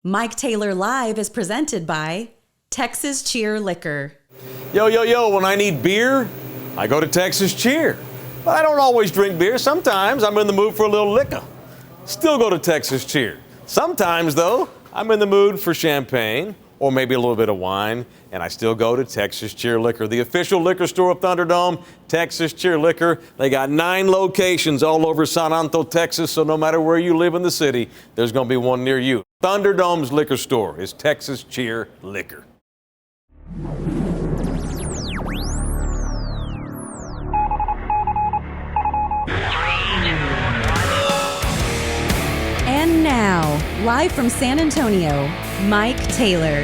Mike Taylor Live is presented by Texas Cheer Liquor. Yo, yo, yo, when I need beer, I go to Texas Cheer. But I don't always drink beer. Sometimes I'm in the mood for a little liquor. Still go to Texas Cheer. Sometimes, though, I'm in the mood for champagne or maybe a little bit of wine, and I still go to Texas Cheer Liquor, the official liquor store of Thunderdome. Texas Cheer Liquor. They got 9 locations all over San Antonio, Texas, so no matter where you live in the city, there's going to be one near you. Thunderdome's liquor store is Texas Cheer Liquor. And now, live from San Antonio, Mike Taylor.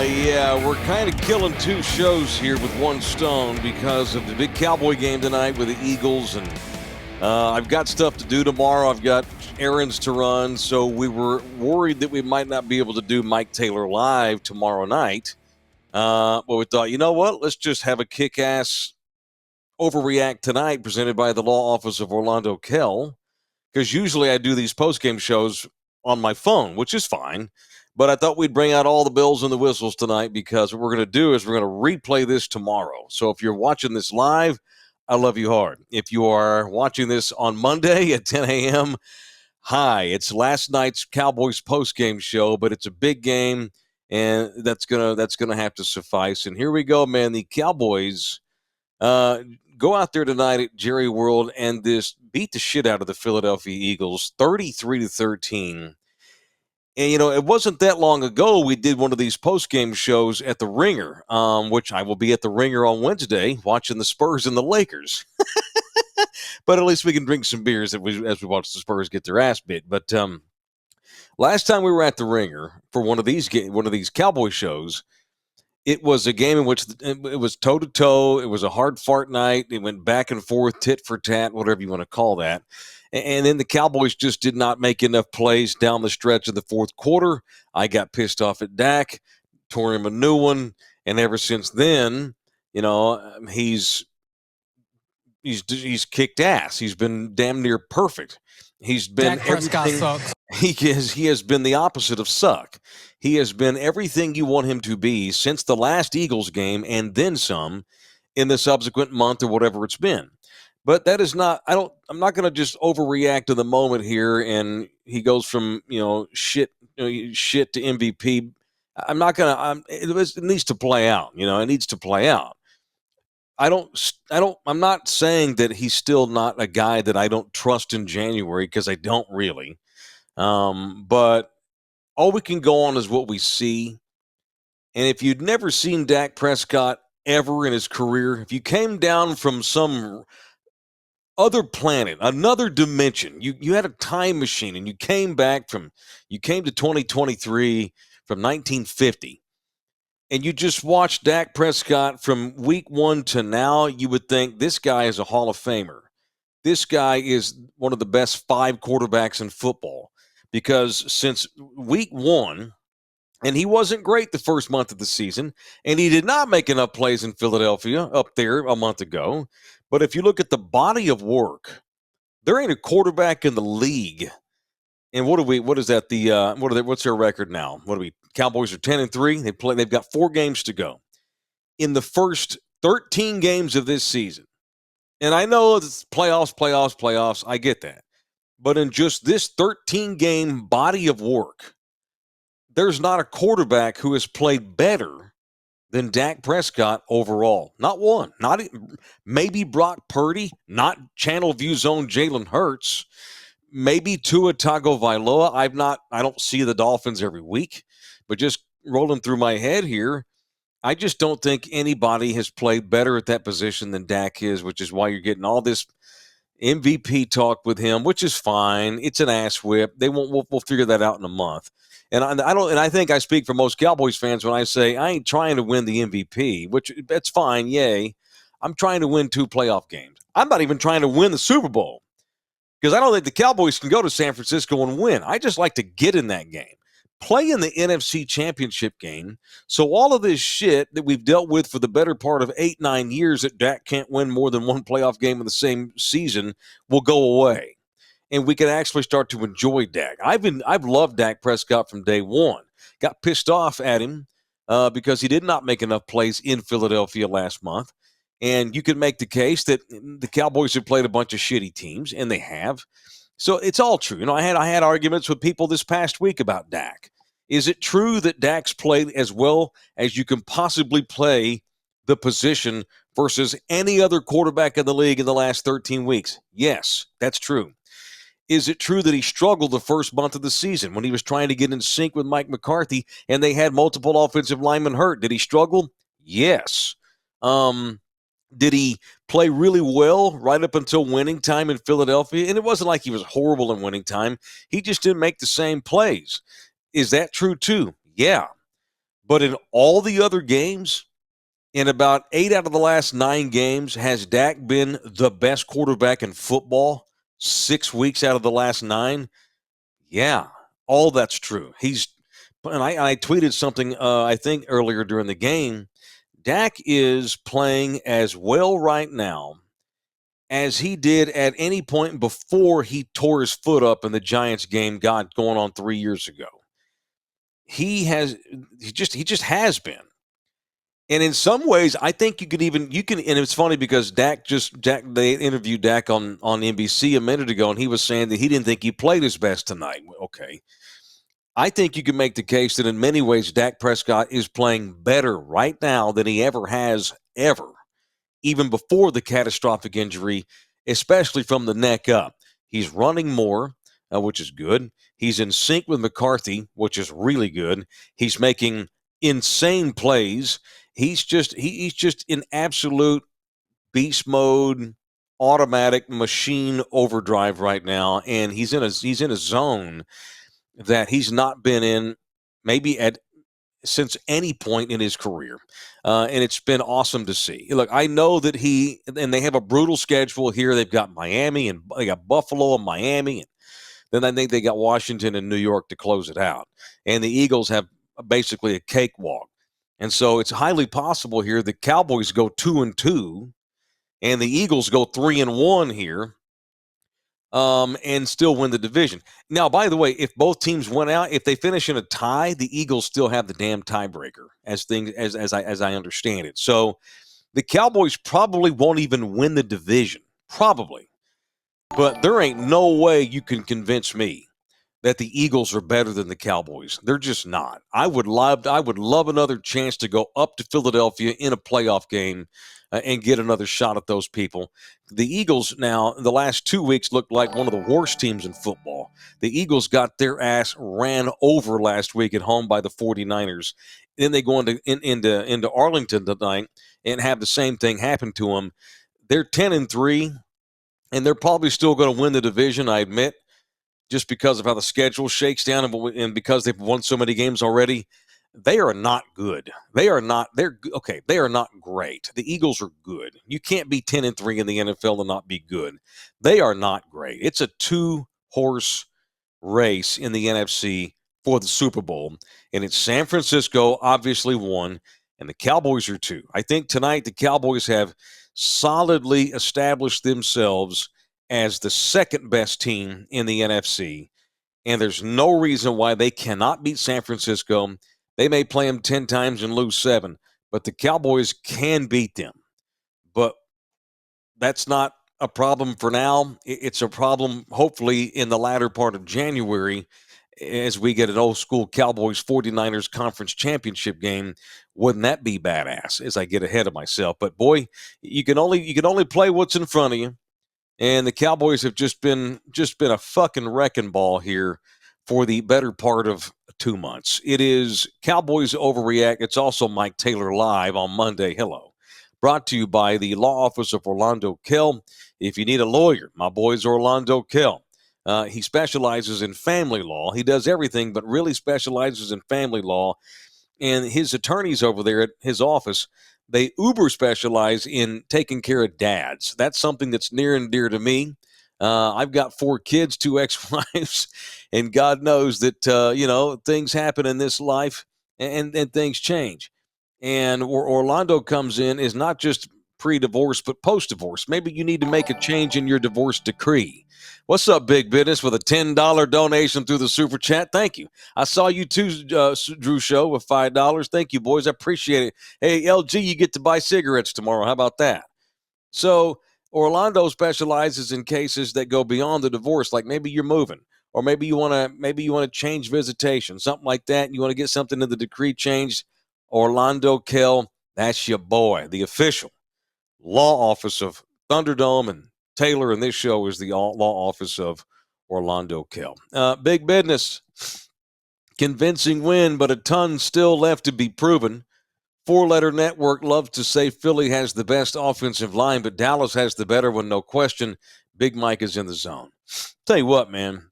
Yeah, we're kind of killing 2 shows here with one stone because of the big Cowboy game tonight with the Eagles, and I've got stuff to do tomorrow. I've got errands to run, so we were worried that we might not be able to do Mike Taylor Live tomorrow night. But we thought, you know what? Let's just have a kick-ass Overreact tonight presented by the Law Office of Orlando Kell, because usually I do these post-game shows on my phone, which is fine. But I thought we'd bring out all the bells and the whistles tonight, because what we're going to do is we're going to replay this tomorrow. So if you're watching this live, I love you hard. If you are watching this on Monday at 10 a.m., hi, it's last night's Cowboys post-game show, but it's a big game, and that's gonna have to suffice. And here we go, man. The Cowboys go out there tonight at Jerry World and beat the shit out of the Philadelphia Eagles, 33-13. And, you know, it wasn't that long ago we did one of these post-game shows at the Ringer, which I will be at the Ringer on Wednesday watching the Spurs and the Lakers. But at least we can drink some beers as we watch the Spurs get their ass bit. But last time we were at the Ringer for one of these Cowboy shows, it was a game in which it was toe-to-toe. It was a hard-fought night. It went back and forth, tit for tat, whatever you want to call that. And then the Cowboys just did not make enough plays down the stretch of the fourth quarter. I got pissed off at Dak, tore him a new one, and ever since then, you know, he's kicked ass. He's been damn near perfect. He's been Dak Prescott sucks. He has been the opposite of suck. He has been everything you want him to be since the last Eagles game, and then some in the subsequent month or whatever it's been. But that is not. I'm not going to just overreact to the moment here. And he goes from shit to MVP. I'm not going to. It needs to play out. It needs to play out. I'm not saying that he's still not a guy that I don't trust in January, because I don't really. But all we can go on is what we see. And if you'd never seen Dak Prescott ever in his career, if you came down from some other planet, another dimension, you had a time machine and you came to 2023 from 1950, and you just watched Dak Prescott from week 1 to now, you would think this guy is a Hall of Famer. This guy is one of the best 5 quarterbacks in football, because since week 1, and he wasn't great the first month of the season, and he did not make enough plays in Philadelphia up there a month ago. But if you look at the body of work, there ain't a quarterback in the league. And what is that? What's their record now? Cowboys are 10-3. They've got 4 games to go. In the first 13 games of this season, and I know it's playoffs, I get that. But in just this 13-game body of work, there's not a quarterback who has played better than Dak Prescott overall. Not one. Maybe Brock Purdy, not Channel View Zone Jalen Hurts, maybe Tua Tagovailoa. I don't see the Dolphins every week, but just rolling through my head here, I just don't think anybody has played better at that position than Dak is, which is why you're getting all this MVP talk with him, which is fine. It's an ass whip. We'll figure that out in a month. And I think I speak for most Cowboys fans when I say I ain't trying to win the MVP, which that's fine. Yay. I'm trying to win 2 playoff games. I'm not even trying to win the Super Bowl, because I don't think the Cowboys can go to San Francisco and win. I just like to get in that game, play in the NFC Championship game, so all of this shit that we've dealt with for the better part of 8-9 years, that Dak can't win more than 1 playoff game in the same season, will go away. and we can actually start to enjoy Dak. I've loved Dak Prescott from day one. Got pissed off at him because he did not make enough plays in Philadelphia last month. And you can make the case that the Cowboys have played a bunch of shitty teams, and they have. So it's all true. I had arguments with people this past week about Dak. Is it true that Dak's played as well as you can possibly play the position versus any other quarterback in the league in the last 13 weeks? Yes, that's true. Is it true that he struggled the first month of the season when he was trying to get in sync with Mike McCarthy and they had multiple offensive linemen hurt? Did he struggle? Yes. Did he play really well right up until winning time in Philadelphia? And it wasn't like he was horrible in winning time. He just didn't make the same plays. Is that true too? Yeah. But in all the other games, in about 8 out of the last 9 games, has Dak been the best quarterback in football 6 weeks out of the last 9? Yeah, all that's true. And I tweeted something, I think, earlier during the game. Dak is playing as well right now as he did at any point before he tore his foot up in the Giants game going on 3 years ago. He just has been. And in some ways, I think you can, and it's funny because they interviewed Dak on NBC a minute ago, and he was saying that he didn't think he played his best tonight. Okay. I think you can make the case that in many ways, Dak Prescott is playing better right now than he ever has, even before the catastrophic injury, especially from the neck up. He's running more, which is good. He's in sync with McCarthy, which is really good. He's making insane plays. He's just in absolute beast mode, automatic machine overdrive right now, and he's in a zone that he's not been in maybe since any point in his career. And it's been awesome to see. Look, I know that and they have a brutal schedule here. They've got Miami, and they got Buffalo and Miami, and then I think they got Washington and New York to close it out. And the Eagles have basically a cakewalk. And so it's highly possible here the Cowboys go 2-2 and the Eagles go 3-1 here. And still win the division. Now, by the way, if both teams went out, if they finish in a tie, the Eagles still have the damn tiebreaker, as I understand it. So the Cowboys probably won't even win the division, probably. But there ain't no way you can convince me that the Eagles are better than the Cowboys. They're just not. I would love another chance to go up to Philadelphia in a playoff game and get another shot at those people. The Eagles now, the last 2 weeks, looked like one of the worst teams in football. The Eagles got their ass ran over last week at home by the 49ers. Then they go into Arlington tonight and have the same thing happen to them. They're 10-3, and they're probably still going to win the division, I admit, just because of how the schedule shakes down and because they've won so many games already. They are not good. They are not great. The Eagles are good. You can't be 10-3 in the NFL and not be good. They are not great. It's a 2-horse race in the NFC for the Super Bowl, and it's San Francisco, obviously 1, and the Cowboys are 2. I think tonight the Cowboys have solidly established themselves as the second best team in the NFC, and there's no reason why they cannot beat San Francisco. They may play them 10 times and lose 7, but the Cowboys can beat them. But that's not a problem for now. It's a problem, hopefully, in the latter part of January as we get an old school Cowboys 49ers conference championship game. Wouldn't that be badass as I get ahead of myself? But boy, you can only play what's in front of you. And the Cowboys have just been a fucking wrecking ball here for the better part of 2 months. It is Cowboys Overreact. It's also Mike Taylor Live on Monday. Hello. Brought to you by the law office of Orlando Kell. If you need a lawyer, my boy's Orlando Kell. He specializes in family law. He does everything, but really specializes in family law. And his attorneys over there at his office, they uber specialize in taking care of dads. That's something that's near and dear to me. I've got 4 kids, 2 ex-wives, and God knows that, things happen in this life and things change. And where Orlando comes in is not just pre-divorce, but post-divorce. Maybe you need to make a change in your divorce decree. What's up, Big Business, with a $10 donation through the Super Chat? Thank you. I saw you too, Drew Show, with $5. Thank you, boys. I appreciate it. Hey, LG, you get to buy cigarettes tomorrow. How about that? So Orlando specializes in cases that go beyond the divorce, like maybe you're moving, or maybe you want to change visitation, something like that, and you want to get something in the decree changed. Orlando Kell, that's your boy, the official law office of Thunderdome, and Taylor in this show is the law office of Orlando Kell. Big Business, convincing win, but a ton still left to be proven. Four-letter network loves to say Philly has the best offensive line, but Dallas has the better one, no question. Big Mike is in the zone. Tell you what, man.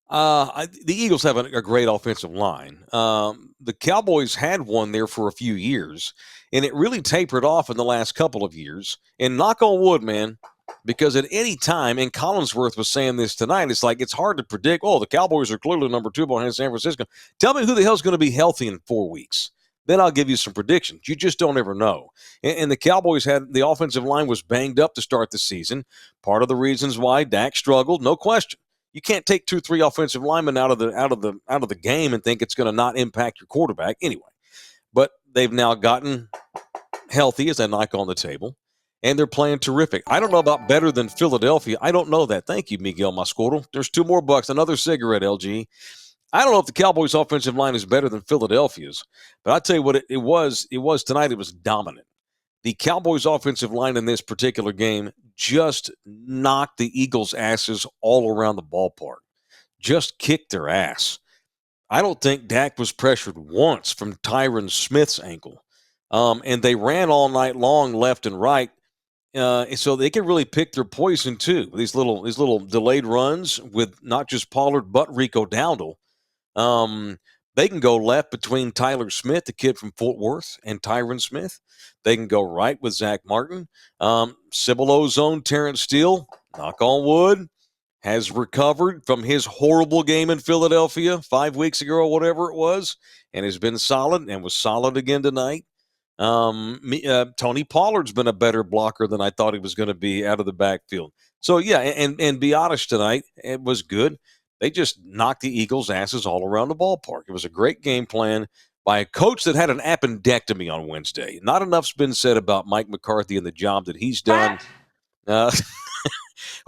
The Eagles have a great offensive line. The Cowboys had one there for a few years, and it really tapered off in the last couple of years. And knock on wood, man, because at any time, and Collinsworth was saying this tonight, it's like it's hard to predict, the Cowboys are clearly number 2 behind San Francisco. Tell me who the hell's going to be healthy in 4 weeks. Then I'll give you some predictions. You just don't ever know. And the Cowboys had the offensive line was banged up to start the season. Part of the reasons why Dak struggled, no question. You can't take 2-3 offensive linemen out of the game and think it's going to not impact your quarterback anyway. But they've now gotten healthy, as I knock on the table, and they're playing terrific. I don't know about better than Philadelphia. I don't know that. Thank you, Miguel Mascoro. There's 2 more bucks. Another cigarette, LG. I don't know if the Cowboys' offensive line is better than Philadelphia's, but I'll tell you what it was tonight. It was dominant. The Cowboys' offensive line in this particular game just knocked the Eagles' asses all around the ballpark. Just kicked their ass. I don't think Dak was pressured once from Tyron Smith's ankle. And they ran all night long, left and right. So they can really pick their poison too. These little delayed runs with not just Pollard but Rico Dowdle. They can go left between Tyler Smith, the kid from Fort Worth, and Tyron Smith. They can go right with Zach Martin. Cibolo's own Terrence Steele, knock on wood, has recovered from his horrible game in Philadelphia 5 weeks ago or whatever it was, and has been solid and was solid again tonight. Tony Pollard's been a better blocker than I thought he was going to be out of the backfield. So, yeah, and be honest tonight, it was good. They just knocked the Eagles' asses all around the ballpark. It was a great game plan by a coach that had an appendectomy on Wednesday. Not enough's been said about Mike McCarthy and the job that he's done. Well,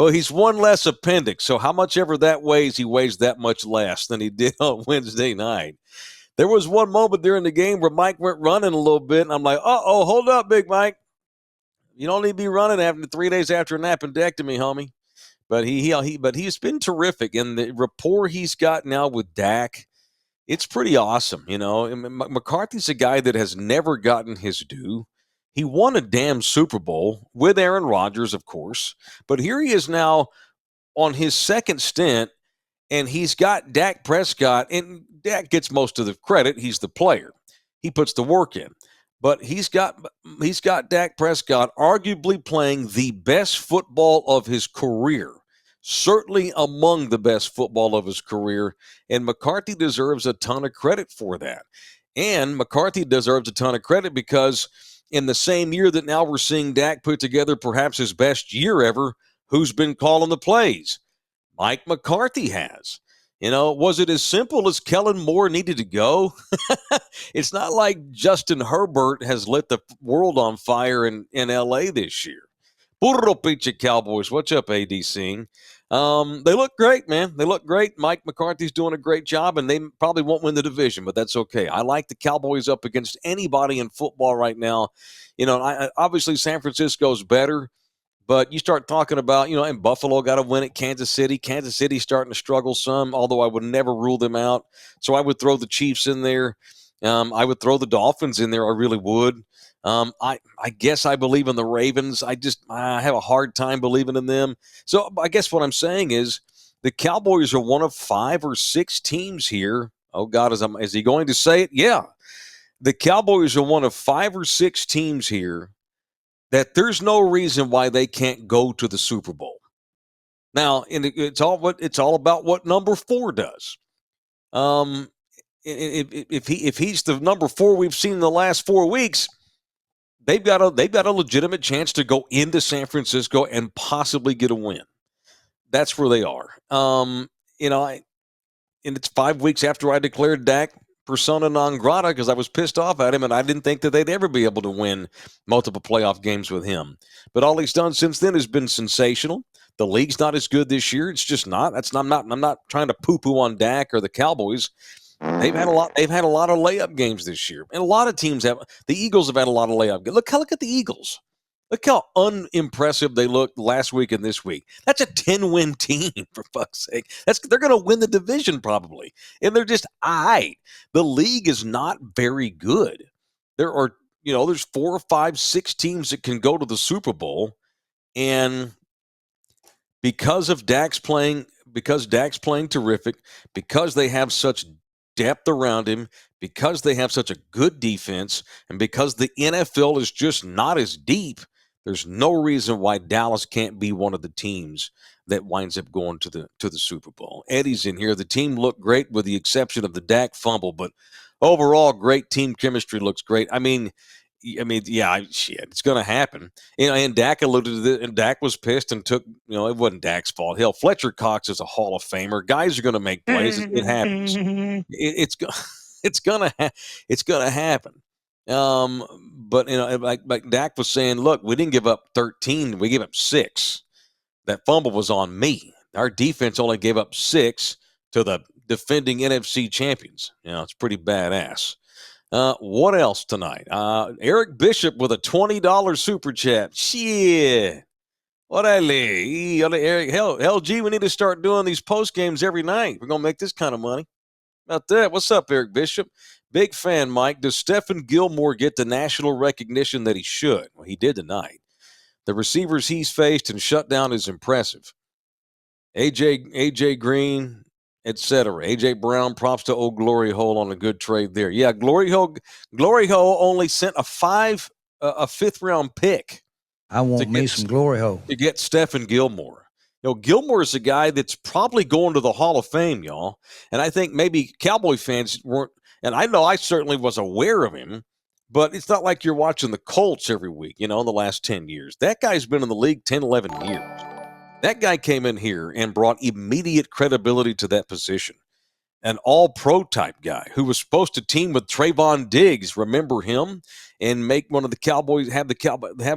he's one less appendix, so how much ever that weighs, he weighs that much less than he did on Wednesday night. There was one moment during the game where Mike went running a little bit, and I'm like, hold up, Big Mike. You don't need to be running after 3 days after an appendectomy, homie. But he's been terrific, and the rapport he's got now with Dak, it's pretty awesome. You know, McCarthy's a guy that has never gotten his due. He won a damn Super Bowl with Aaron Rodgers, of course, but here he is now on his second stint, and he's got Dak Prescott, and Dak gets most of the credit. He's the player. He puts the work in. But he's got Dak Prescott arguably playing the best football of his career, certainly among the best football of his career, and McCarthy deserves a ton of credit for that. And McCarthy deserves a ton of credit because in the same year that now we're seeing Dak put together perhaps his best year ever, who's been calling the plays? Mike McCarthy has. You know, was it as simple as Kellen Moore needed to go? It's not like Justin Herbert has lit the world on fire in L.A. this year. Puro Picha Cowboys. What's up, ADC? They look great, man. They look great. Mike McCarthy's doing a great job, and they probably won't win the division, but that's okay. I like the Cowboys up against anybody in football right now. You know, obviously San Francisco's better. But you start talking about, and Buffalo got to win at Kansas City. Kansas City's starting to struggle some, although I would never rule them out. So I would throw the Chiefs in there. I would throw the Dolphins in there. I really would. I guess I believe in the Ravens. I have a hard time believing in them. So I guess what I'm saying is the Cowboys are one of 5 or 6 teams here. Oh, God, is he going to say it? Yeah. The Cowboys are one of 5 or 6 teams here that there's no reason why they can't go to the Super Bowl. Now, it's all about what number 4 does. If he's the number 4 we've seen in the last 4 weeks, they've got a legitimate chance to go into San Francisco and possibly get a win. That's where they are. And it's 5 weeks after I declared Dak persona non grata because I was pissed off at him, and I didn't think that they'd ever be able to win multiple playoff games with him. But all he's done since then has been sensational. The league's not as good this year. It's just not. I'm not trying to poo-poo on Dak or the Cowboys. They've had a lot of layup games this year. And a lot of teams have. The Eagles have had a lot of layup games. Look at the Eagles. Look how unimpressive they looked last week and this week. That's a 10-win team, for fuck's sake. They're going to win the division probably. And they're just The league is not very good. There's 4, 5, 6 teams that can go to the Super Bowl. And because Dak's playing terrific, because they have such depth around him, because they have such a good defense, and because the NFL is just not as deep, there's no reason why Dallas can't be one of the teams that winds up going to the Super Bowl. Eddie's in here. The team looked great with the exception of the Dak fumble, but overall, great team chemistry. Looks great. Shit, it's going to happen. And Dak alluded to it, and Dak was pissed and took, it wasn't Dak's fault. Hell, Fletcher Cox is a Hall of Famer. Guys are going to make plays. It happens. It's going to happen. But like Dak was saying, look, we didn't give up 13. We gave up 6. That fumble was on me. Our defense only gave up 6 to the defending NFC champions. It's pretty badass. What else tonight? Eric Bishop with a $20 super chat. Shit. What Eric? Hell, G, we need to start doing these post games every night. We're going to make this kind of money. About that. What's up, Eric Bishop? Big fan, Mike. Does Stephen Gilmore get the national recognition that he should? Well, he did tonight. The receivers he's faced and shut down is impressive. AJ Green, etc. AJ Brown, props to old Glory Hole on a good trade there. Yeah, Glory Hole only sent a 5th round pick. I want me some Glory Hole to get Stephen Gilmore. Gilmore is a guy that's probably going to the Hall of Fame, y'all. And I think maybe Cowboy fans weren't, and I know I certainly was aware of him, but it's not like you're watching the Colts every week, in the last 10 years. That guy's been in the league 10, 11 years. That guy came in here and brought immediate credibility to that position. An all-pro type guy who was supposed to team with Trayvon Diggs, remember him, and make one of the Cowboys have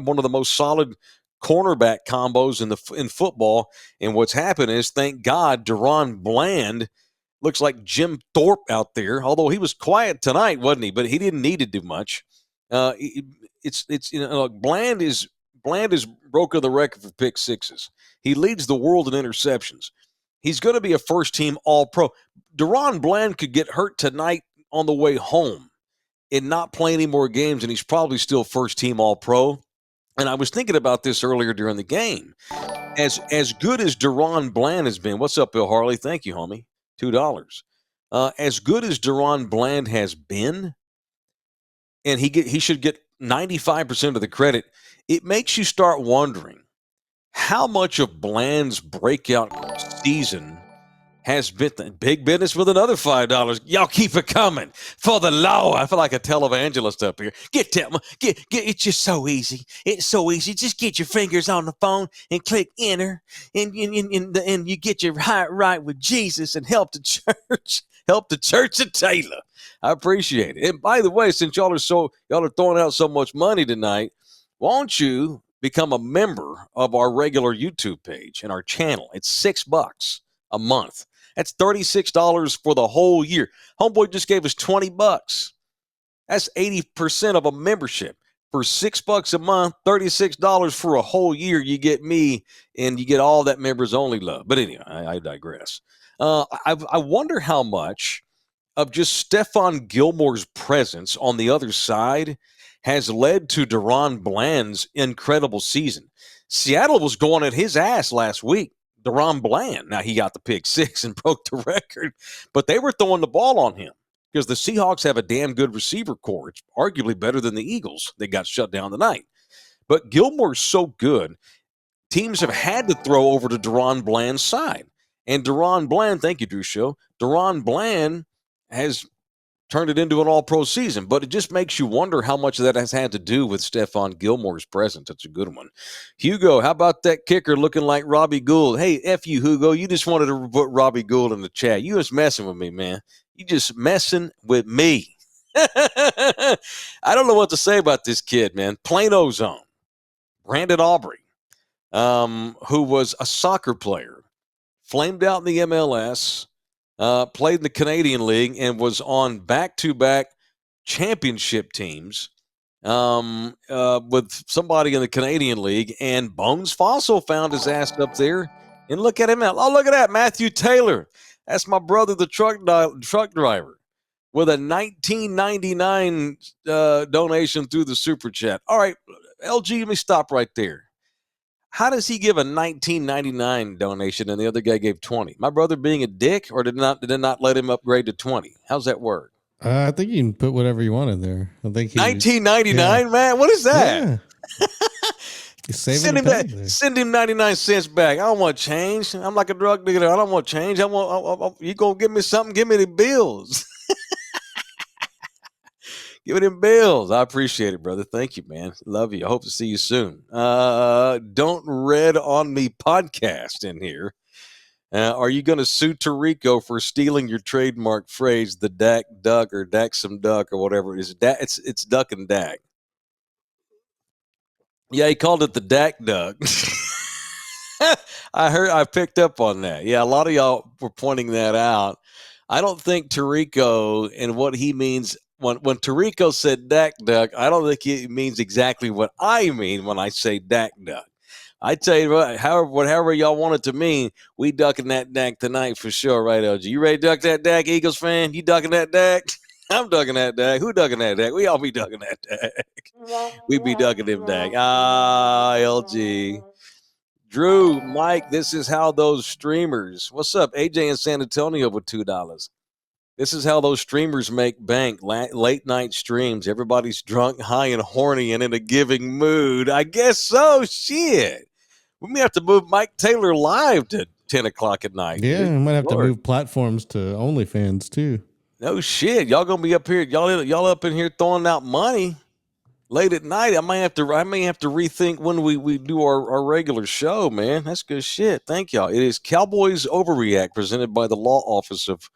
one of the most solid cornerback combos in football. And what's happened is, thank God, Deron Bland looks like Jim Thorpe out there, although he was quiet tonight, wasn't he? But he didn't need to do much. Bland is broken the record for pick sixes. He leads the world in interceptions. He's going to be a first-team All-Pro. Deron Bland could get hurt tonight on the way home and not play any more games, and he's probably still first-team All-Pro. And I was thinking about this earlier during the game. As good as Deron Bland has been, what's up, Bill Harley? Thank you, homie. $2. As good as Deron Bland has been, and he should get 95% of the credit, it makes you start wondering how much of Bland's breakout season has been big business with another $5. Y'all keep it coming for the law. I feel like a televangelist up here. It's just so easy. It's so easy. Just get your fingers on the phone and click enter, and you get your heart right with Jesus and help the church. Help the church of Taylor. I appreciate it. And by the way, since y'all are throwing out so much money tonight, won't you become a member of our regular YouTube page and our channel? It's $6 a month. That's $36 for the whole year. Homeboy just gave us $20. That's 80% of a membership. For $6 a month, $36 for a whole year, you get me and you get all that members only love. But anyway, I digress. I wonder how much of just Stephon Gilmore's presence on the other side has led to Deron Bland's incredible season. Seattle was going at his ass last week. Deron Bland. Now, he got the pick 6 and broke the record, but they were throwing the ball on him because the Seahawks have a damn good receiver core. It's arguably better than the Eagles. They got shut down tonight. But Gilmore's so good, teams have had to throw over to Deron Bland's side. And Deron Bland, thank you, Drew Show, Deron Bland has turned it into an all-pro season. But it just makes you wonder how much of that has had to do with Stephon Gilmore's presence. That's a good one. Hugo, how about that kicker looking like Robbie Gould? Hey, F you, Hugo. You just wanted to put Robbie Gould in the chat. You just messing with me, man. You just messing with me. I don't know what to say about this kid, man. Plain ozone. Brandon Aubrey, who was a soccer player, flamed out in the MLS, played in the Canadian League, and was on back-to-back championship teams with somebody in the Canadian League. And Bones Fossil found his ass up there. And look at him out. Oh, look at that, Matthew Taylor. That's my brother, the truck driver, with a $19.99 donation through the Super Chat. All right, LG, let me stop right there. How does he give a $19.99 donation and the other guy gave $20? My brother being a dick, or did not let him upgrade to $20? How's that work? I think you can put whatever you want in there. I think $19.99, man. What is that? Yeah. Send him 99 cents back. I don't want change. I'm like a drug dealer. I don't want change. You gonna give me something? Give me the bills. Give me them bills. I appreciate it, brother. Thank you, man. Love you. I hope to see you soon. Don't Red on Me podcast in here. Are you going to sue Tirico for stealing your trademark phrase, the Dak Duck or Dak some duck or whatever it is? It's Duck and Dak. Yeah, he called it the Dak Duck. I picked up on that. Yeah, a lot of y'all were pointing that out. I don't think Tirico and what he means. When Tirico said Dak Duck, I don't think he means exactly what I mean when I say Dak Duck. I tell you what, however y'all want it to mean, we ducking that Dak tonight for sure, right, LG? You ready to duck that Dak, Eagles fan? You ducking that Dak? I'm ducking that Dak. Who ducking that Dak? We all be ducking that Dak. We be ducking him Dak. LG. Drew, Mike, this is how those streamers. What's up? AJ in San Antonio with $2. This is how those streamers make bank. Late night streams. Everybody's drunk, high, and horny and in a giving mood. I guess so. Shit. We may have to move Mike Taylor live to 10 o'clock at night. Yeah, we might have to move platforms to OnlyFans too. No shit. Y'all gonna be up here. Y'all up in here throwing out money late at night. I may have to rethink when we do our regular show, man. That's good shit. Thank y'all. It is Cowboys Overreact presented by the law office of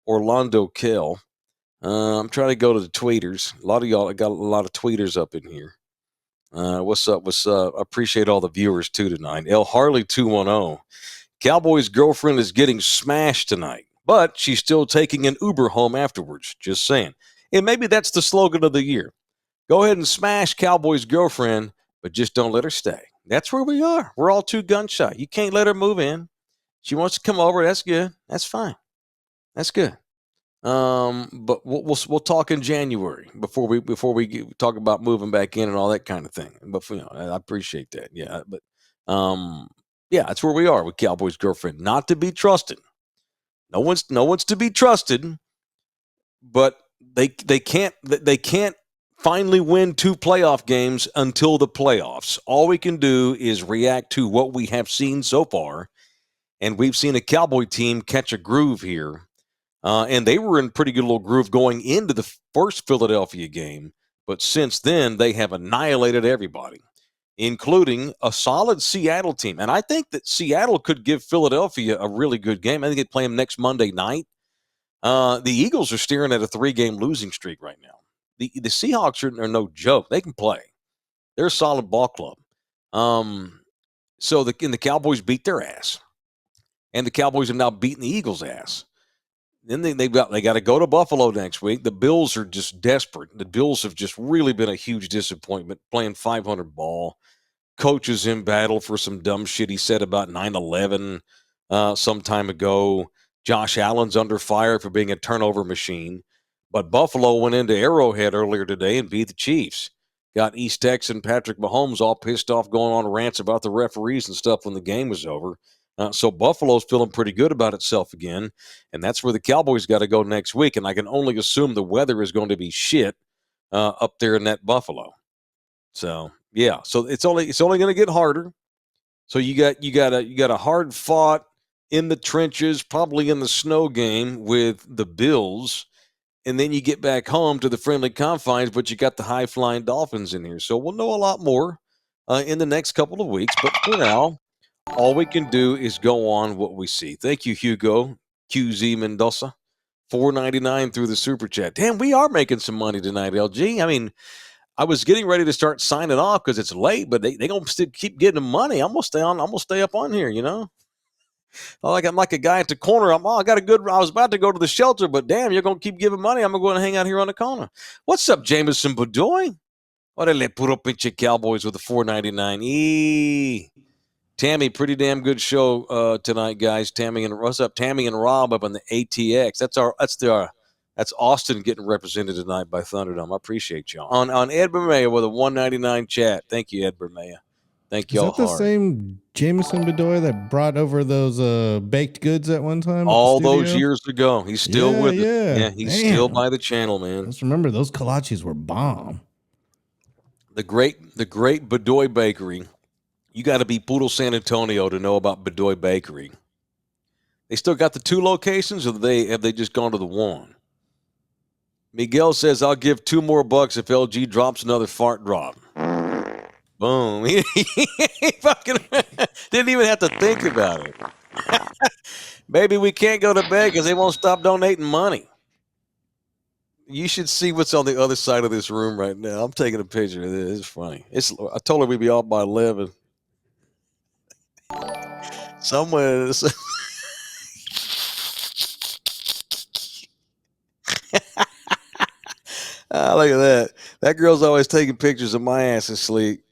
Orlando Kell. I'm trying to go to the tweeters. A lot of y'all, I got a lot of tweeters up in here. What's up? I appreciate all the viewers too tonight. L Harley 210. Cowboy's girlfriend is getting smashed tonight, but she's still taking an Uber home afterwards. Just saying. And maybe that's the slogan of the year. Go ahead and smash Cowboy's girlfriend, but just don't let her stay. That's where we are. We're all too gun shy. You can't let her move in. She wants to come over. That's good. That's fine. That's good. But we'll talk in January before we talk about moving back in and all that kind of thing. But I appreciate that. Yeah, but yeah, that's where we are with Cowboys' girlfriend. Not to be trusted. No one's to be trusted. But they can't finally win 2 playoff games until the playoffs. All we can do is react to what we have seen so far, and we've seen a Cowboy team catch a groove here. And they were in pretty good little groove going into the first Philadelphia game. But since then, they have annihilated everybody, including a solid Seattle team. And I think that Seattle could give Philadelphia a really good game. I think they play them next Monday night. The Eagles are staring at a 3-game losing streak right now. The Seahawks are no joke. They can play. They're a solid ball club. So the Cowboys beat their ass. And the Cowboys have now beaten the Eagles' ass. Then they got to go to Buffalo next week. The Bills are just desperate. The Bills have just really been a huge disappointment, playing 500 ball. Coach is in battle for some dumb shit he said about 9/11 some time ago. Josh Allen's under fire for being a turnover machine. But Buffalo went into Arrowhead earlier today and beat the Chiefs. Got East Texan Patrick Mahomes all pissed off, going on rants about the referees and stuff when the game was over. So Buffalo's feeling pretty good about itself again, and that's where the Cowboys got to go next week. And I can only assume the weather is going to be shit up there in that Buffalo. So yeah, so it's only going to get harder. So you got a hard fought in the trenches, probably in the snow game with the Bills, and then you get back home to the friendly confines, but you got the high-flying Dolphins in here. So we'll know a lot more in the next couple of weeks. But for now, all we can do is go on what we see. Thank you, Hugo QZ Mendoza. $4.99 through the super chat. Damn, we are making some money tonight, LG. I mean, I was getting ready to start signing off because it's late, but they gonna still keep getting the money. I'm gonna stay on. I'm gonna stay up on here. I'm like a guy at the corner. I was about to go to the shelter, but damn, you're gonna keep giving money. I'm gonna go and hang out here on the corner. What's up, Jameson Bedoy? Orale, puro pinche Cowboys with the $4.99. Tammy, pretty damn good show tonight, guys. What's up, Tammy and Rob up on the ATX. That's Austin getting represented tonight by Thunderdome. I appreciate y'all. On Ed Bermea with a $1.99 chat. Thank you, Ed Bermea. Thank y'all. Is that the same Jameson Bedoy that brought over those baked goods at one time? All those years ago. He's still with it. Yeah, he's still by the channel, man. Let's remember those kolaches were bomb. The great Bedoy Bakery. You got to be Poodle San Antonio to know about Bedoy Bakery. They still got the 2 locations, or have they just gone to the 1? Miguel says, I'll give $2 more if LG drops another fart drop. Boom. He fucking didn't even have to think about it. Maybe we can't go to bed because they won't stop donating money. You should see what's on the other side of this room right now. I'm taking a picture of this. It's funny. I told her we'd be off by 11. Somewhere. Look at that. That girl's always taking pictures of my ass asleep.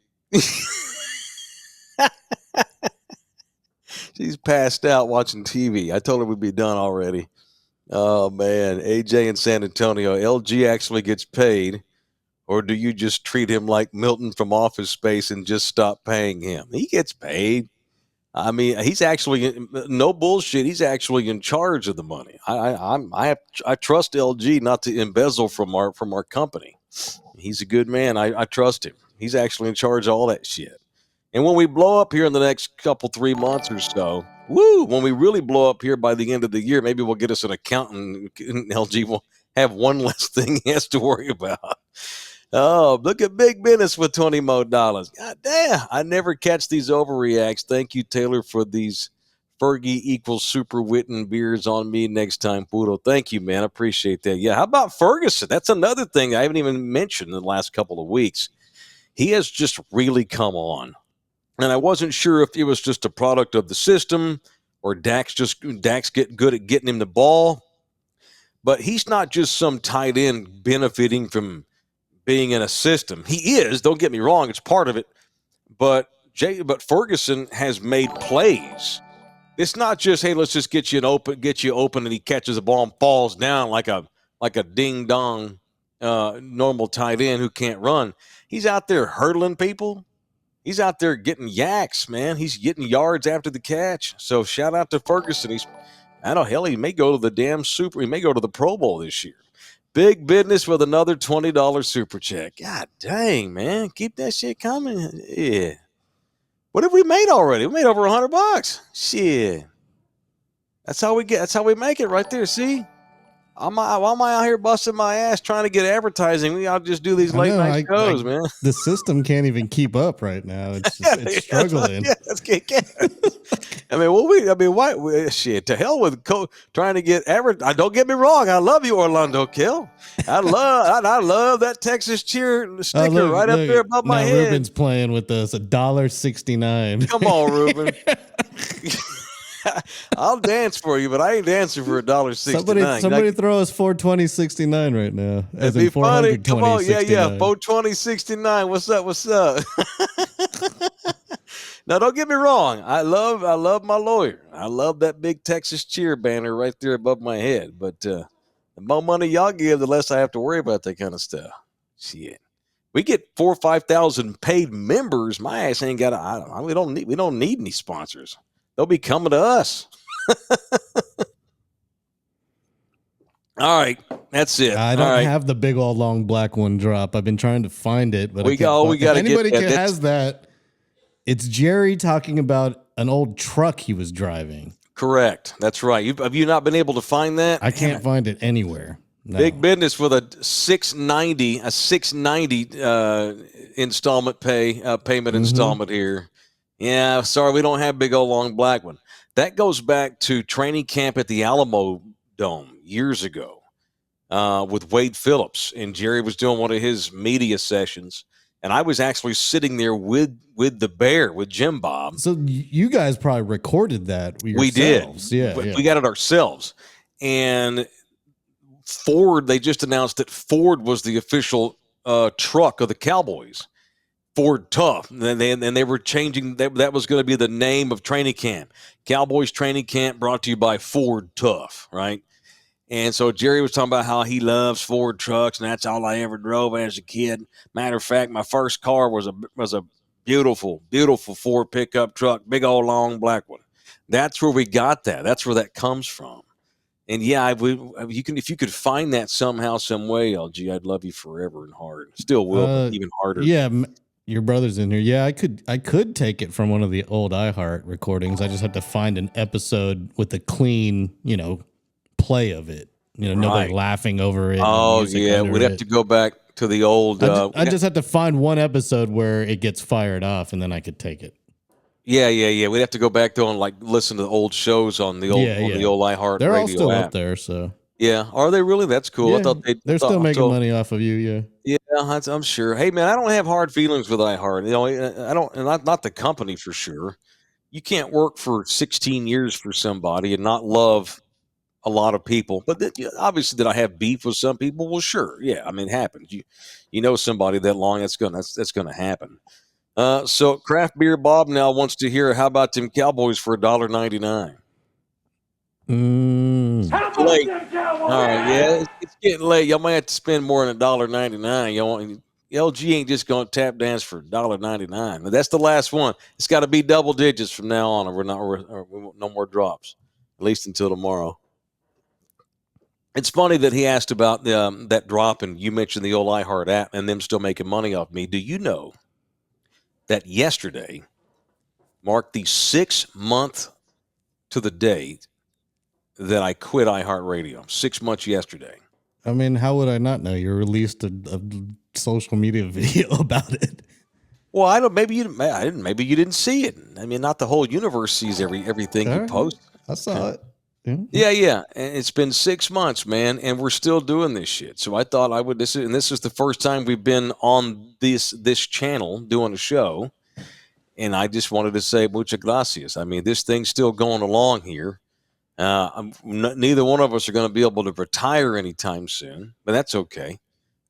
She's passed out watching TV. I told her we'd be done already. Oh, man. AJ in San Antonio. LG actually gets paid, or do you just treat him like Milton from Office Space and just stop paying him? He gets paid. I mean, he's actually, no bullshit, he's actually in charge of the money. I trust LG not to embezzle from our company. He's a good man. I trust him. He's actually in charge of all that shit. And when we blow up here in the next 3 months or so, when we really blow up here by the end of the year, maybe we'll get us an accountant, and LG will have one less thing he has to worry about. Oh, look at Big Business with $20 more. God damn, I never catch these overreacts. Thank you, Taylor, for these Fergie equals Super Witten beers on me next time, Poodle. Thank you, man. I appreciate that. Yeah, how about Ferguson? That's another thing I haven't even mentioned in the last couple of weeks. He has just really come on. And I wasn't sure if it was just a product of the system or Dak's getting good at getting him the ball. But he's not just some tight end benefiting from being in a system. He is, don't get me wrong, it's part of it. But Ferguson has made plays. It's not just, hey, let's just get you open, and he catches the ball and falls down like a ding dong normal tight end who can't run. He's out there hurdling people. He's out there getting yaks, man. He's getting yards after the catch. So shout out to Ferguson. He may go to the damn Super. He may go to the Pro Bowl this year. Big Business with another $20 super check. God dang, man. Keep that shit coming. Yeah. What have we made already? We made over $100. Shit. That's how we make it right there. See? Why am I out here busting my ass trying to get advertising? I'll just do these late night shows, man. The system can't even keep up right now. It's struggling. Why? Shit, to hell with trying to get don't get me wrong. I love you, Orlando Kill. I love that Texas cheer sticker up there above my head. Ruben's playing with us. $1.69. Come on, Ruben. I'll dance for you, but I ain't dancing for $1.69. Somebody throw us $420.69 right now. That'd be funny. Come on, yeah, $420.69. What's up? Now, don't get me wrong. I love my lawyer. I love that big Texas cheer banner right there above my head. But the more money y'all give, the less I have to worry about that kind of stuff. Shit. We get 4,000 or 5,000 paid members. My ass ain't got. We don't need any sponsors. They'll be coming to us. All right, that's it. I don't have the big old long black one drop. I've been trying to find it, but anybody has that. It's Jerry talking about an old truck he was driving. Correct. That's right. Have you not been able to find that? I can't find it anywhere. No. Big business with a $690 installment payment installment here. Yeah, sorry, we don't have big old long black one. That goes back to training camp at the Alamo Dome years ago with Wade Phillips, and Jerry was doing one of his media sessions, and I was actually sitting there with the Bear, with Jim Bob. So you guys probably recorded that yourselves. We did. We got it ourselves. And Ford, they just announced that Ford was the official truck of the Cowboys. Ford Tough. And they were changing. That was going to be the name of training camp. Cowboys training camp brought to you by Ford Tough, right? And so Jerry was talking about how he loves Ford trucks, and that's all I ever drove as a kid. Matter of fact, my first car was a beautiful, beautiful Ford pickup truck, big old long black one. That's where we got that. That's where that comes from. And yeah, if you could find that somehow, some way, LG, I'd love you forever and hard. Still will, but even harder. Yeah, your brother's in here. Yeah, I could take it from one of the old iHeart recordings. I just have to find an episode with a clean, play of it. Nobody laughing over it. Oh yeah, we'd have to go back to the old. I just have to find one episode where it gets fired off, and then I could take it. Yeah. We'd have to go back though and listen to the old shows on the old the old iHeart. They're radio all still app. up there, so yeah. Are they really? That's cool. Yeah, I thought they're still making money off of you. Yeah, I'm sure. Hey man, I don't have hard feelings with iHeart. I don't, and not the company for sure. You can't work for 16 years for somebody and not love a lot of people. But obviously, did I have beef with some people? Well, sure. Yeah, I mean, it happens. You know somebody that long, that's gonna happen. So Craft Beer Bob now wants to hear, how about them Cowboys for $1.99? Late. All right, yeah, it's getting late. Y'all might have to spend more than $1.99. LG ain't just gonna tap dance for $1.99. But that's the last one. It's got to be double digits from now on, or we want no more drops, at least until tomorrow. It's funny that he asked about that drop, and you mentioned the old iHeart app and them still making money off me. Do you know that yesterday marked the 6 month to the date that I quit iHeartRadio? 6 months yesterday. I mean, how would I not know? You released a social media video about it. Well, I don't. Maybe you didn't. Maybe you didn't see it. I mean, not the whole universe sees everything you post. I saw it. Yeah. And it's been 6 months, man, and we're still doing this shit. So I thought I would. This is the first time we've been on this channel doing a show, and I just wanted to say muchas gracias. I mean, this thing's still going along here. Neither one of us are going to be able to retire anytime soon, but that's okay.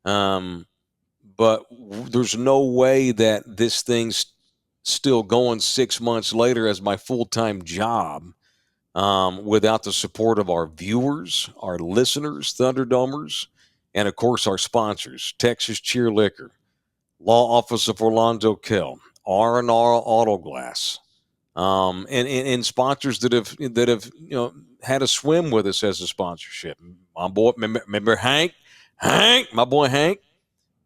But there's no way that this thing's still going 6 months later as my full-time job without the support of our viewers, our listeners, Thunderdomers, and of course our sponsors: Texas Cheer Liquor, Law Office of Orlando Kell, R&R Auto Glass, and sponsors that have had a swim with us as a sponsorship. My boy, remember Hank, my boy Hank.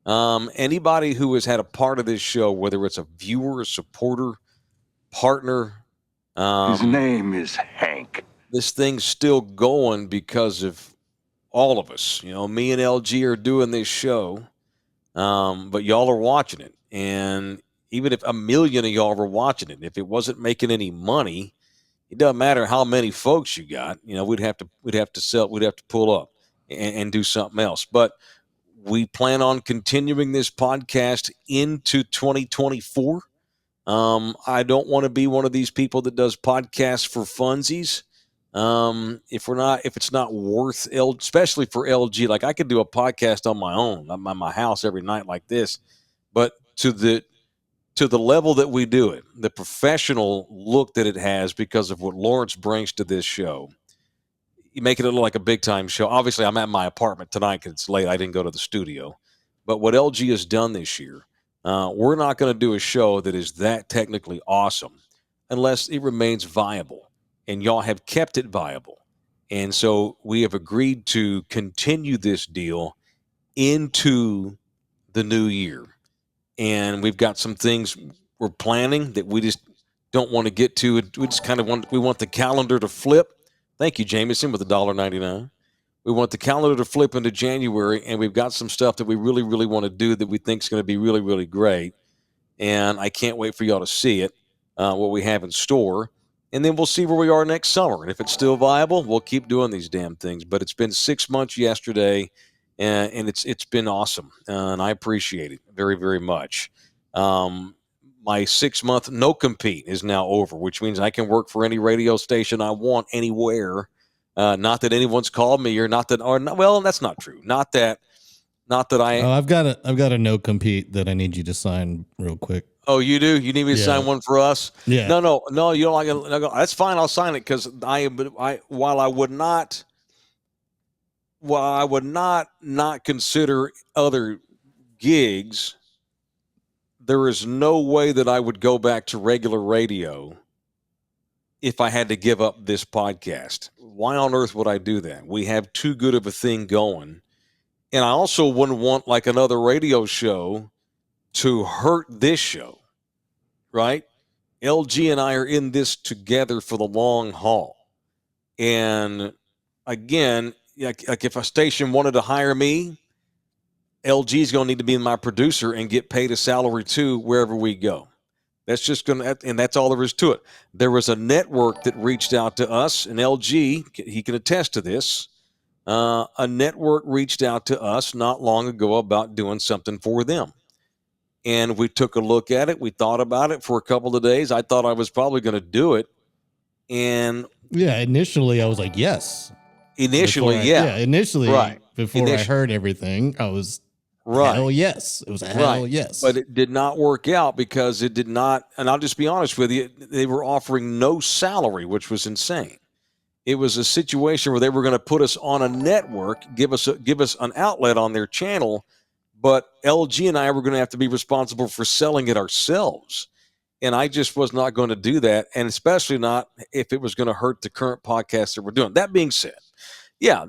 Anybody who has had a part of this show, whether it's a viewer, a supporter, partner. His name is Hank. This thing's still going because of all of us. Me and LG are doing this show, but y'all are watching it. And even if 1 million of y'all were watching it, if it wasn't making any money, it doesn't matter how many folks you got. We'd have to pull up and do something else. But we plan on continuing this podcast into 2024. I don't want to be one of these people that does podcasts for funsies. If it's not worth especially for LG, like I could do a podcast on my own, at my house every night like this, but to the level that we do it, the professional look that it has because of what Lawrence brings to this show, you make it look like a big time show. Obviously, I'm at my apartment tonight because it's late. I didn't go to the studio, but what LG has done this year, we're not going to do a show that is that technically awesome unless it remains viable, and y'all have kept it viable. And so we have agreed to continue this deal into the new year. And we've got some things we're planning that we just don't want to get to. We just kind of want the calendar to flip. Thank you, Jameson, with $1.99. We want the calendar to flip into January, and we've got some stuff that we really, really want to do that we think is going to be really, really great. And I can't wait for y'all to see it, what we have in store. And then we'll see where we are next summer. And if it's still viable, we'll keep doing these damn things. But it's been 6 months yesterday, and it's been awesome. And I appreciate it very, very much. My 6-month no compete is now over, which means I can work for any radio station I want anywhere. Not that anyone's called me, or not that, or not, well, that's not true. Not that I. Oh, I've got a no compete that I need you to sign real quick. Oh, you do? You need me to sign one for us? Yeah. No. You don't like it? That's fine. I'll sign it because while I would not consider other gigs, there is no way that I would go back to regular radio if I had to give up this podcast. Why on earth would I do that? We have too good of a thing going. And I also wouldn't want like another radio show to hurt this show, right? LG and I are in this together for the long haul. And again, like if a station wanted to hire me, LG is going to need to be my producer and get paid a salary too wherever we go. That's just going to, and that's all there is to it. There was a network that reached out to us, and LG, he can attest to this. A network reached out to us not long ago about doing something for them. And we took a look at it. We thought about it for a couple of days. I thought I was probably going to do it. And yeah, initially I was like, yes. Initially, right. Before I heard everything, I was hell yes. It was a hell yes. But it did not work out because it did not. And I'll just be honest with you. They were offering no salary, which was insane. It was a situation where they were going to put us on a network, give us an outlet on their channel, but LG and I were going to have to be responsible for selling it ourselves. And I just was not going to do that, and especially not if it was going to hurt the current podcast that we're doing. That being said, yeah,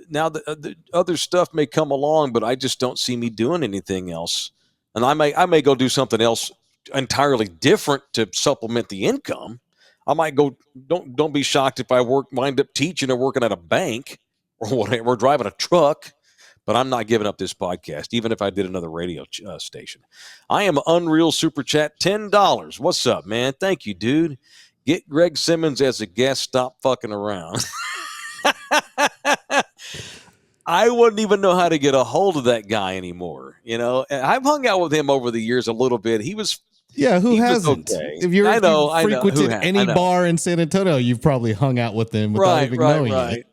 now the other stuff may come along, but I just don't see me doing anything else. And I may go do something else entirely different to supplement the income. I might go. Don't be shocked if I wind up teaching or working at a bank or whatever, or driving a truck. But I'm not giving up this podcast, even if I did another radio station. I am Unreal Super Chat, $10. What's up, man? Thank you, dude. Get Greg Simmons as a guest. Stop fucking around. I wouldn't even know how to get a hold of that guy anymore. You know, I've hung out with him over the years a little bit. He was. Yeah, who hasn't? Okay. If you've frequented any bar in San Antonio, you've probably hung out with them without even knowing it.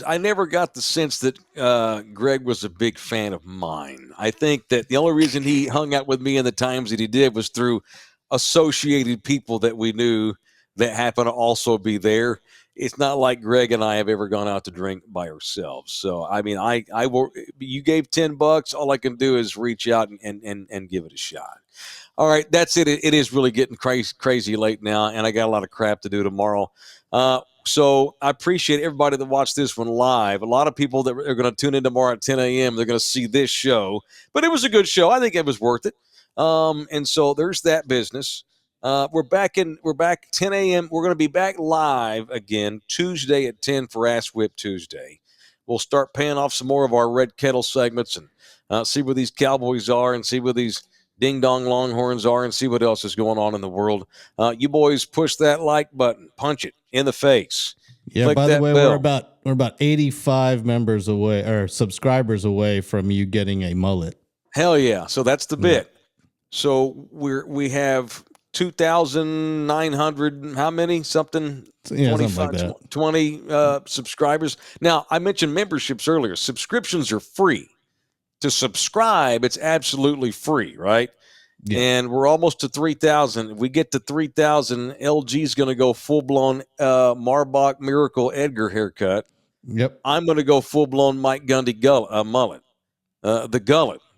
I never got the sense that Greg was a big fan of mine. I think that the only reason he hung out with me in the times that he did was through associated people that we knew that happened to also be there. It's not like Greg and I have ever gone out to drink by ourselves. So, I mean, I will. You gave $10. All I can do is reach out and give it a shot. All right, that's it. It is really getting crazy late now, and I got a lot of crap to do tomorrow. So I appreciate everybody that watched this one live. A lot of people that are going to tune in tomorrow at 10 a.m., they're going to see this show. But it was a good show. I think it was worth it. And so there's that business. We're back 10 a.m. We're going to be back live again Tuesday at 10 for Ass Whip Tuesday. We'll start paying off some more of our Red Kettle segments and see where these Cowboys are and see where these ding-dong Longhorns are and see what else is going on in the world. You boys push that like button. Punch it in the face. Yeah, Click by the way, bell. we're about 85 members away or subscribers away from you getting a mullet. Hell yeah. So that's the bit. So we have 2,900, how many? Something? Yeah, 25, something like that. 20 subscribers. Now, I mentioned memberships earlier. Subscriptions are free. To subscribe, it's absolutely free, right? Yeah. And we're almost to 3,000. If we get to 3,000, LG's going to go full-blown Marbach Miracle Edgar haircut. Yep. I'm going to go full-blown Mike Gundy mullet. The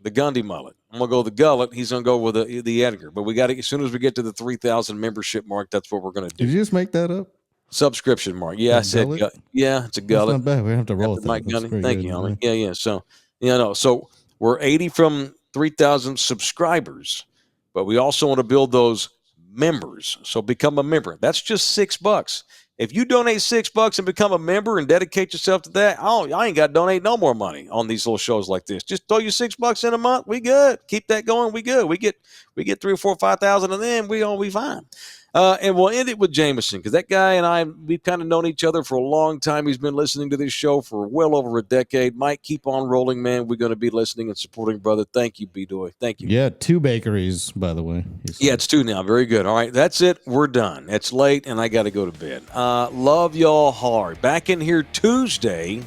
Gundy mullet. I'm going to go the gullet. He's going to go with the Edgar. But we got to, as soon as we get to the 3,000 membership mark, that's what we're going to do. Did you just make that up? Subscription mark. Yeah, I said, yeah, it's a gullet. That's not bad. We have to roll with Mike that. Gundy. Thank you, homie. Yeah. So, so we're 80 from 3,000 subscribers, but we also want to build those members. So become a member. That's just $6. If you donate $6 and become a member and dedicate yourself to that, I ain't got to donate no more money on these little shows like this. Just throw you $6 in a month. We good. Keep that going. We good. We get 3 or 4, 5,000 of them. We fine. And we'll end it with Jameson, because that guy and I, we've kind of known each other for a long time. He's been listening to this show for well over a decade. Mike, keep on rolling, man. We're going to be listening and supporting, brother. Thank you, B-Doy. Thank you. Yeah, 2 bakeries, by the way. Yeah, it's 2 now. Very good. All right, that's it. We're done. It's late, and I got to go to bed. Love y'all hard. Back in here Tuesday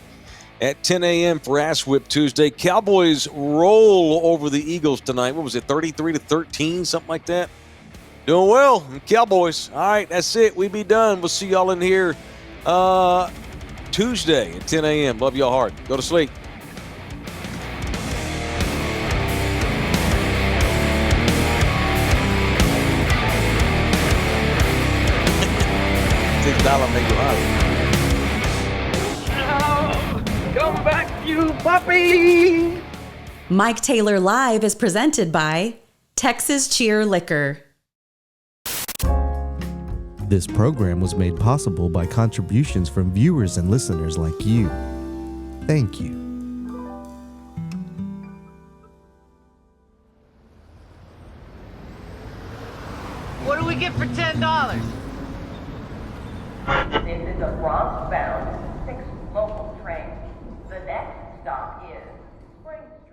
at 10 a.m. for Ass Whip Tuesday. Cowboys roll over the Eagles tonight. What was it, 33-13, something like that? Doing well, Cowboys. All right, that's it. We be done. We'll see y'all in here Tuesday at 10 a.m. Love y'all hard. Go to sleep. $6 make you hot. Come back, you puppy! Mike Taylor Live is presented by Texas Cheer Liquor. This program was made possible by contributions from viewers and listeners like you. Thank you. What do we get for $10? This is a Bronx-bound 6 local train. The next stop is Spring Street.